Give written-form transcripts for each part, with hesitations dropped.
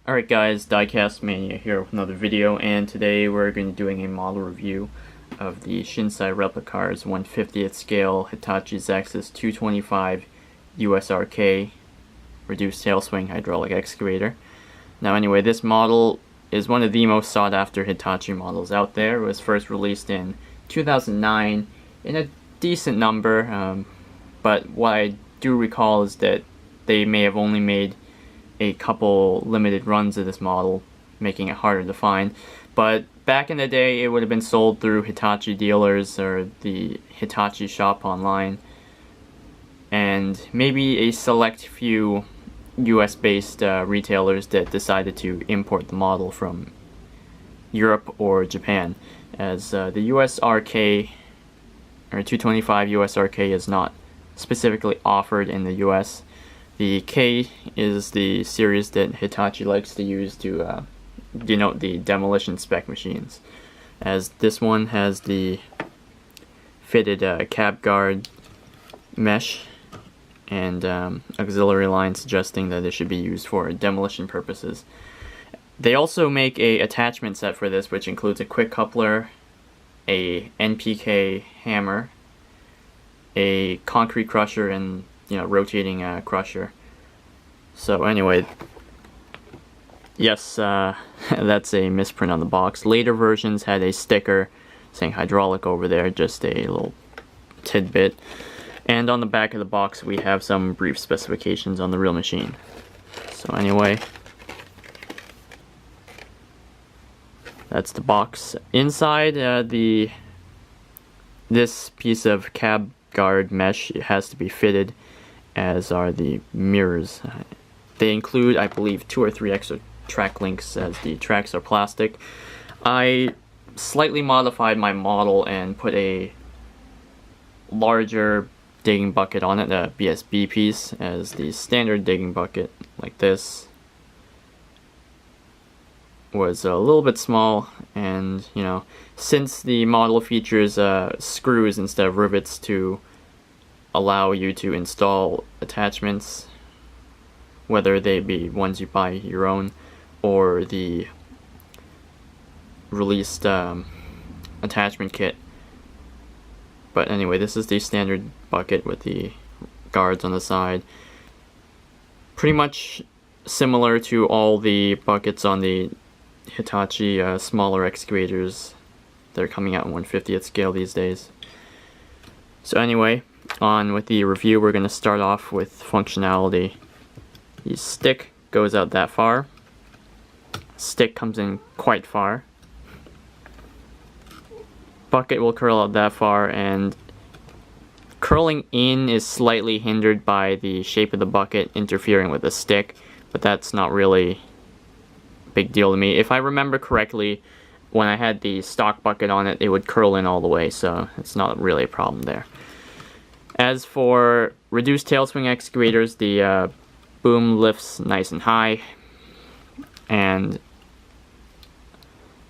Alright guys, diecastmania here with another video, and today we're going to be doing a model review of the Shinsei Replicars 1/50th scale Hitachi ZX225 USRK reduced tail swing hydraulic excavator. Now anyway, this model is one of the most sought after Hitachi models out there. It was first released in 2009 in a decent number, but what I do recall is that they may have only made a couple limited runs of this model, making it harder to find. But back in the day, it would have been sold through Hitachi dealers or the Hitachi shop online, and maybe a select few US-based retailers that decided to import the model from Europe or Japan, as the USRK or 225 USRK is not specifically offered in the US. The K is the series that Hitachi likes to use to denote the Demolition spec machines, as this one has the fitted cab guard mesh and auxiliary line suggesting that it should be used for demolition purposes. They also make a attachment set for this, which includes a quick coupler, a NPK hammer, a concrete crusher, and rotating crusher. So anyway, yes, that's a misprint on the box. Later versions had a sticker saying hydraulic over there, just a little tidbit. And on the back of the box we have some brief specifications on the real machine. So anyway, that's the box. Inside this piece of cab guard mesh, it has to be fitted, as are the mirrors. They include, I believe, 2 or 3 extra track links, as the tracks are plastic. I slightly modified my model and put a larger digging bucket on it, a BSB piece, as the standard digging bucket like this was a little bit small, and since the model features screws instead of rivets to allow you to install attachments, whether they be ones you buy your own or the released attachment kit. But anyway, this is the standard bucket with the guards on the side. Pretty much similar to all the buckets on the Hitachi smaller excavators that are coming out in 1/50th scale these days. So anyway, on with the review. We're going to start off with functionality. The stick goes out that far. Stick comes in quite far. Bucket will curl out that far, and curling in is slightly hindered by the shape of the bucket interfering with the stick, but that's not really a big deal to me. If I remember correctly, when I had the stock bucket on it, it would curl in all the way, so it's not really a problem there. As for reduced tail swing excavators, the boom lifts nice and high, and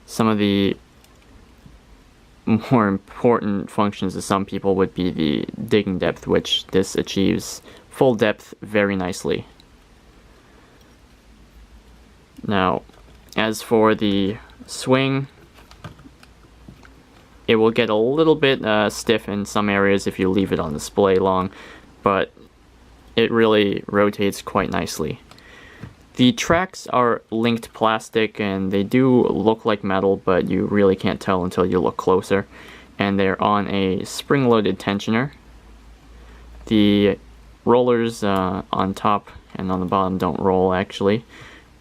some of the more important functions to some people would be the digging depth, which this achieves full depth very nicely. Now, as for the swing, it will get a little bit stiff in some areas if you leave it on display long, but it really rotates quite nicely. The tracks are linked plastic, and they do look like metal, but you really can't tell until you look closer. And they're on a spring-loaded tensioner. The rollers on top and on the bottom don't roll actually,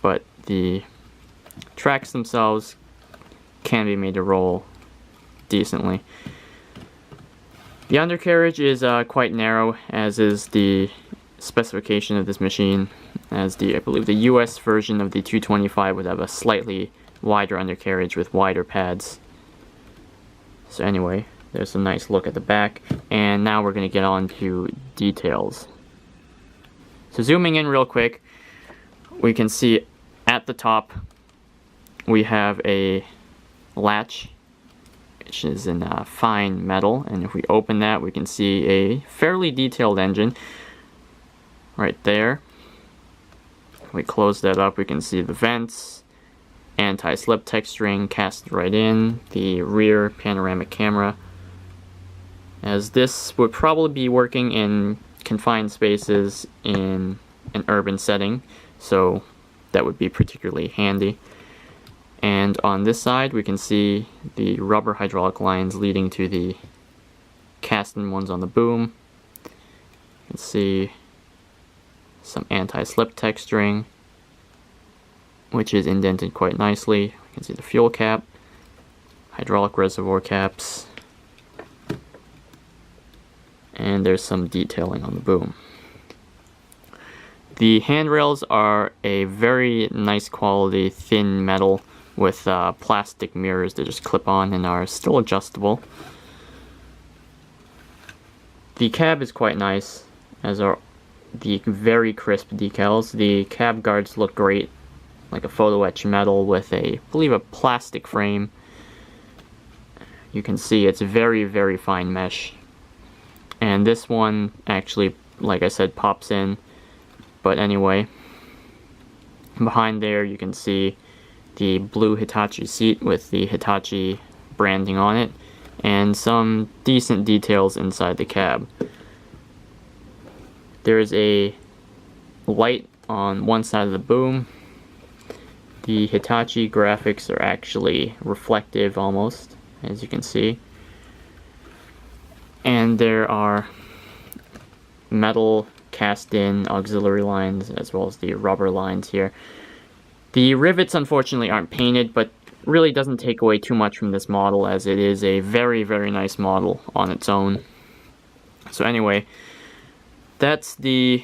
but the tracks themselves can be made to roll decently. The undercarriage is quite narrow, as is the specification of this machine, as I believe the US version of the 225 would have a slightly wider undercarriage with wider pads. So anyway, there's a nice look at the back, and now we're going to get on to details. So zooming in real quick, we can see at the top we have a latch, which is in fine metal, and if we open that, we can see a fairly detailed engine right there. We close that up, we can see the vents, anti-slip texturing cast right in, the rear panoramic camera, as this would probably be working in confined spaces in an urban setting, so that would be particularly handy. And on this side we can see the rubber hydraulic lines leading to the cast-in ones on the boom. You can see some anti-slip texturing, which is indented quite nicely. You can see the fuel cap, hydraulic reservoir caps, and there's some detailing on the boom. The handrails are a very nice quality thin metal with plastic mirrors that just clip on and are still adjustable. The cab is quite nice, as are the very crisp decals. The cab guards look great, like a photo etch metal with I believe a plastic frame. You can see it's very, very fine mesh. And this one actually, like I said, pops in. But anyway, behind there you can see the blue Hitachi seat with the Hitachi branding on it, and some decent details inside the cab. There is a light on one side of the boom. The Hitachi graphics are actually reflective almost, as you can see. And there are metal cast-in auxiliary lines as well as the rubber lines here. The rivets unfortunately aren't painted, but really doesn't take away too much from this model, as it is a very, very nice model on its own. So anyway, that's the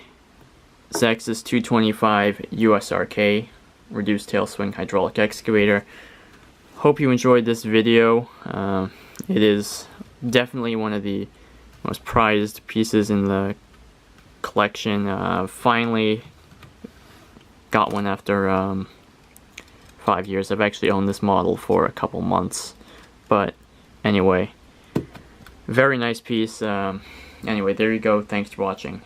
ZX225USRK reduced tail swing hydraulic excavator. Hope you enjoyed this video. It is definitely one of the most prized pieces in the collection. Finally got one after 5 years. I've actually owned this model for a couple months, but anyway, very nice piece. Anyway, there you go. Thanks for watching.